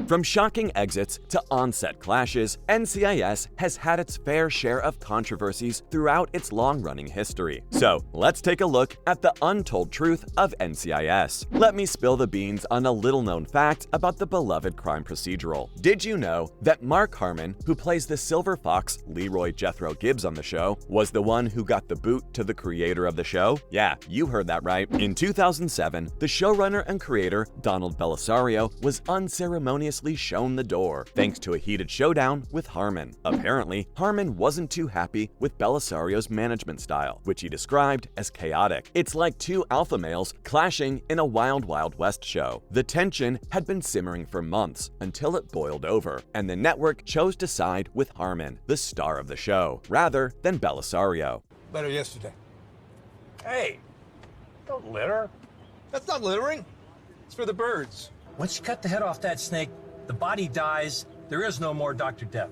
From shocking exits to on-set clashes, NCIS has had its fair share of controversies throughout its long-running history. So, let's take a look at the untold truth of NCIS. Let me spill the beans on a little-known fact about the beloved crime procedural. Did you know that Mark Harmon, who plays the Silver Fox Leroy Jethro Gibbs on the show, was the one who got the boot to the creator of the show? Yeah, you heard that right. In 2007, the showrunner and creator, Donald Bellisario, was unceremoniously shown the door, thanks to a heated showdown with Harmon. Apparently, Harmon wasn't too happy with Bellisario's management style, which he described as chaotic. It's like two alpha males clashing in a Wild Wild West show. The tension had been simmering for months until it boiled over, and the network chose to side with Harmon, the star of the show, rather than Bellisario. Better yesterday. Hey, don't litter. That's not littering. It's for the birds. Once you cut the head off that snake, the body dies. There is no more Dr. Death.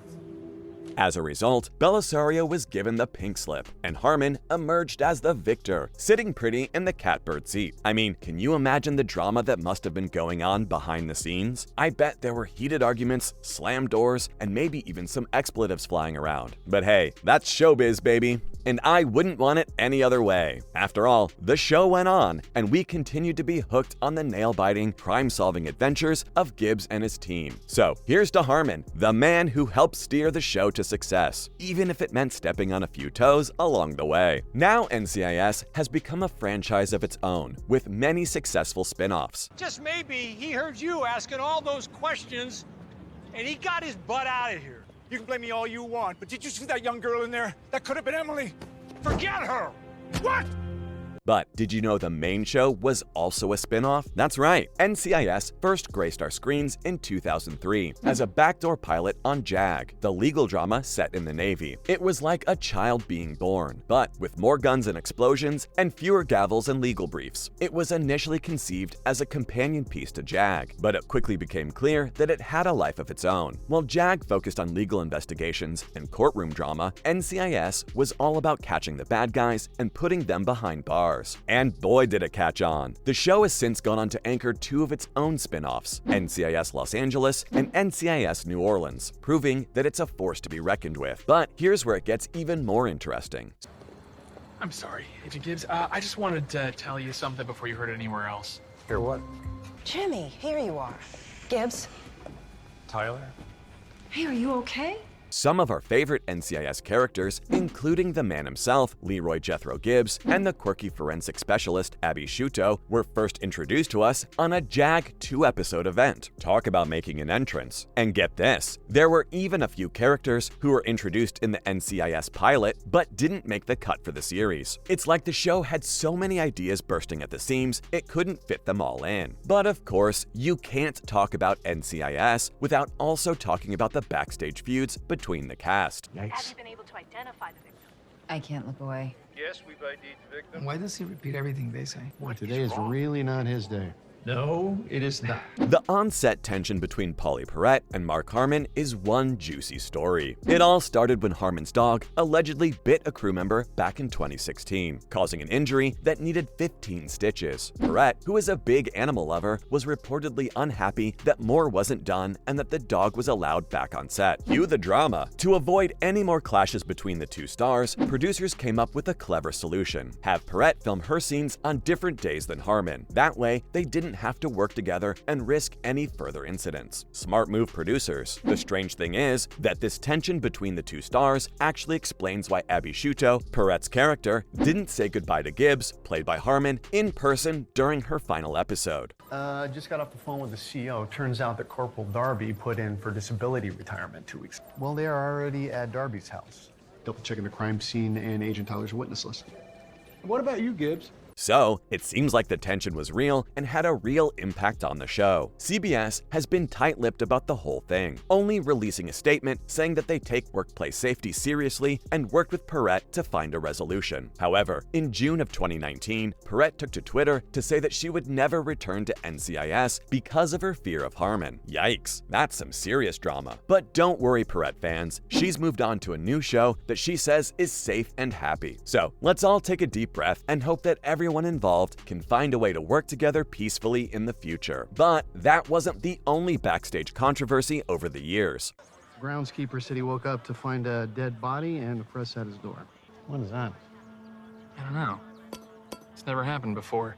As a result, Bellisario was given the pink slip, and Harmon emerged as the victor, sitting pretty in the catbird seat. I mean, can you imagine the drama that must have been going on behind the scenes? I bet there were heated arguments, slammed doors, and maybe even some expletives flying around. But hey, that's showbiz, baby. And I wouldn't want it any other way. After all, the show went on, and we continued to be hooked on the nail-biting, crime-solving adventures of Gibbs and his team. So here's to Harmon, the man who helped steer the show to success, even if it meant stepping on a few toes along the way. Now NCIS has become a franchise of its own, with many successful spin-offs. Just maybe he heard you asking all those questions, and he got his butt out of here. You can blame me all you want, but did you see that young girl in there? That could have been Emily. Forget her! What? But did you know the main show was also a spin-off? That's right, NCIS first graced our screens in 2003 as a backdoor pilot on JAG, the legal drama set in the Navy. It was like a child being born, but with more guns and explosions and fewer gavels and legal briefs. It was initially conceived as a companion piece to JAG, but it quickly became clear that it had a life of its own. While JAG focused on legal investigations and courtroom drama, NCIS was all about catching the bad guys and putting them behind bars. And boy did it catch on. The show has since gone on to anchor two of its own spin-offs, NCIS Los Angeles and NCIS New Orleans, proving that it's a force to be reckoned with. But here's where it gets even more interesting. I'm sorry, Agent Gibbs. I just wanted to tell you something before you heard it anywhere else. Hear what? Jimmy, here you are. Gibbs? Tyler? Hey, are you okay? Some of our favorite NCIS characters, including the man himself, Leroy Jethro Gibbs, and the quirky forensic specialist, Abby Shuto, were first introduced to us on a JAG 2-episode event. Talk about making an entrance. And get this, there were even a few characters who were introduced in the NCIS pilot but didn't make the cut for the series. It's like the show had so many ideas bursting at the seams, it couldn't fit them all in. But of course, you can't talk about NCIS without also talking about the backstage feuds between the cast. Have you been able to identify the victim? I can't look away. Yes, we've ID'd the victim. Why does he repeat everything they say? What, Today is really not his day. No, it is not. The on-set tension between Polly Perrette and Mark Harmon is one juicy story. It all started when Harmon's dog allegedly bit a crew member back in 2016, causing an injury that needed 15 stitches. Perrette, who is a big animal lover, was reportedly unhappy that more wasn't done and that the dog was allowed back on set. Cue the drama. To avoid any more clashes between the two stars, producers came up with a clever solution. Have Perrette film her scenes on different days than Harmon. That way, they didn't have to work together and risk any further incidents. Smart move, producers. The strange thing is that this tension between the two stars actually explains why Abby Shuto, Perrette's character, didn't say goodbye to Gibbs, played by Harmon, in person during her final episode. Just got off the phone with the CEO. Turns out that Corporal Darby put in for disability retirement 2 weeks. Well, they are already at Darby's house. Double checking the crime scene and Agent Tyler's witness list. What about you, Gibbs? So, it seems like the tension was real and had a real impact on the show. CBS has been tight-lipped about the whole thing, only releasing a statement saying that they take workplace safety seriously and worked with Perrette to find a resolution. However, in June of 2019, Perrette took to Twitter to say that she would never return to NCIS because of her fear of Harmon. Yikes, that's some serious drama. But don't worry, Perrette fans, she's moved on to a new show that she says is safe and happy. So, let's all take a deep breath and hope that everyone everyone involved can find a way to work together peacefully in the future. But that wasn't the only backstage controversy over the years. Groundskeeper said he woke up to find a dead body and a press at his door. What is that? I don't know. It's never happened before.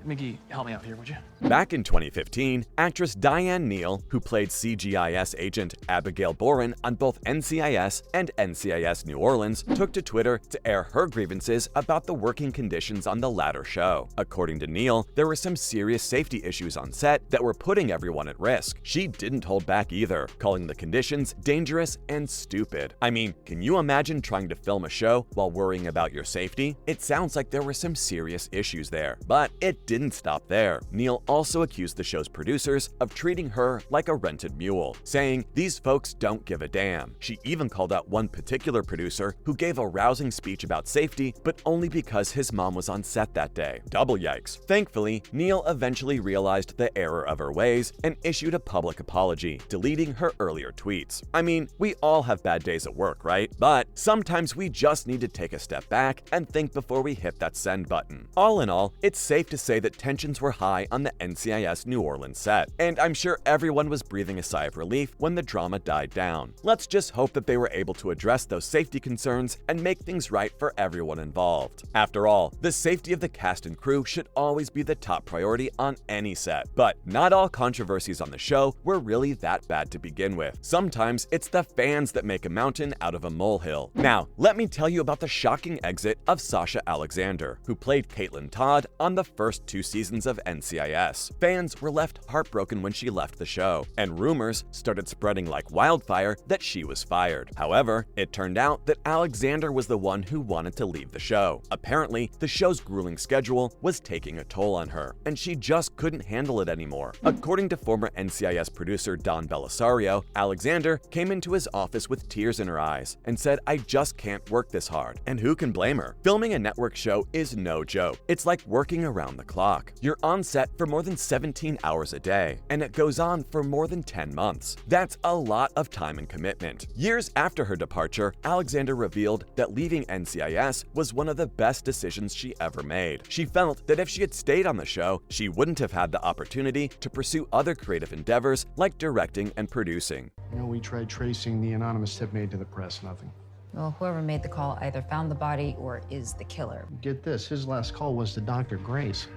Mickey, help me out here, would you? Back in 2015, actress Diane Neal, who played CGIS agent Abigail Boren on both NCIS and NCIS New Orleans, took to Twitter to air her grievances about the working conditions on the latter show. According to Neal, there were some serious safety issues on set that were putting everyone at risk. She didn't hold back either, calling the conditions dangerous and stupid. I mean, can you imagine trying to film a show while worrying about your safety? It sounds like there were some serious issues there, but it didn't stop there. Neal also accused the show's producers of treating her like a rented mule, saying these folks don't give a damn. She even called out one particular producer who gave a rousing speech about safety, but only because his mom was on set that day. Double yikes. Thankfully, Neal eventually realized the error of her ways and issued a public apology, deleting her earlier tweets. I mean, we all have bad days at work, right? But sometimes we just need to take a step back and think before we hit that send button. All in all, it's safe to say that tensions were high on the NCIS New Orleans set, and I'm sure everyone was breathing a sigh of relief when the drama died down. Let's just hope that they were able to address those safety concerns and make things right for everyone involved. After all, the safety of the cast and crew should always be the top priority on any set, but not all controversies on the show were really that bad to begin with. Sometimes it's the fans that make a mountain out of a molehill. Now, let me tell you about the shocking exit of Sasha Alexander, who played Caitlin Todd on the first 2 seasons of NCIS. Fans were left heartbroken when she left the show, and rumors started spreading like wildfire that she was fired. However, it turned out that Alexander was the one who wanted to leave the show. Apparently, the show's grueling schedule was taking a toll on her, and she just couldn't handle it anymore. According to former NCIS producer Don Belisario, Alexander came into his office with tears in her eyes and said, "I just can't work this hard." And who can blame her? Filming a network show is no joke. It's like working around the clock. You're on set for more than 17 hours a day, and it goes on for more than 10 months. That's a lot of time and commitment. Years after her departure, Alexander revealed that leaving NCIS was one of the best decisions she ever made. She felt that if she had stayed on the show, she wouldn't have had the opportunity to pursue other creative endeavors like directing and producing. You know, we tried tracing the anonymous tip made to the press, nothing. Well, whoever made the call either found the body or is the killer. Get this, his last call was to Dr. Grace.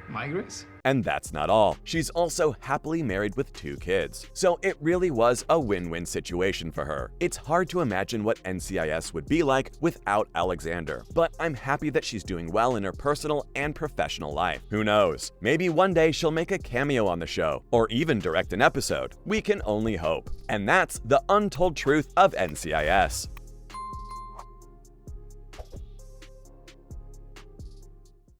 My Grace? And that's not all. She's also happily married with 2 kids. So it really was a win-win situation for her. It's hard to imagine what NCIS would be like without Alexander, but I'm happy that she's doing well in her personal and professional life. Who knows? Maybe one day she'll make a cameo on the show, or even direct an episode. We can only hope. And that's the untold truth of NCIS.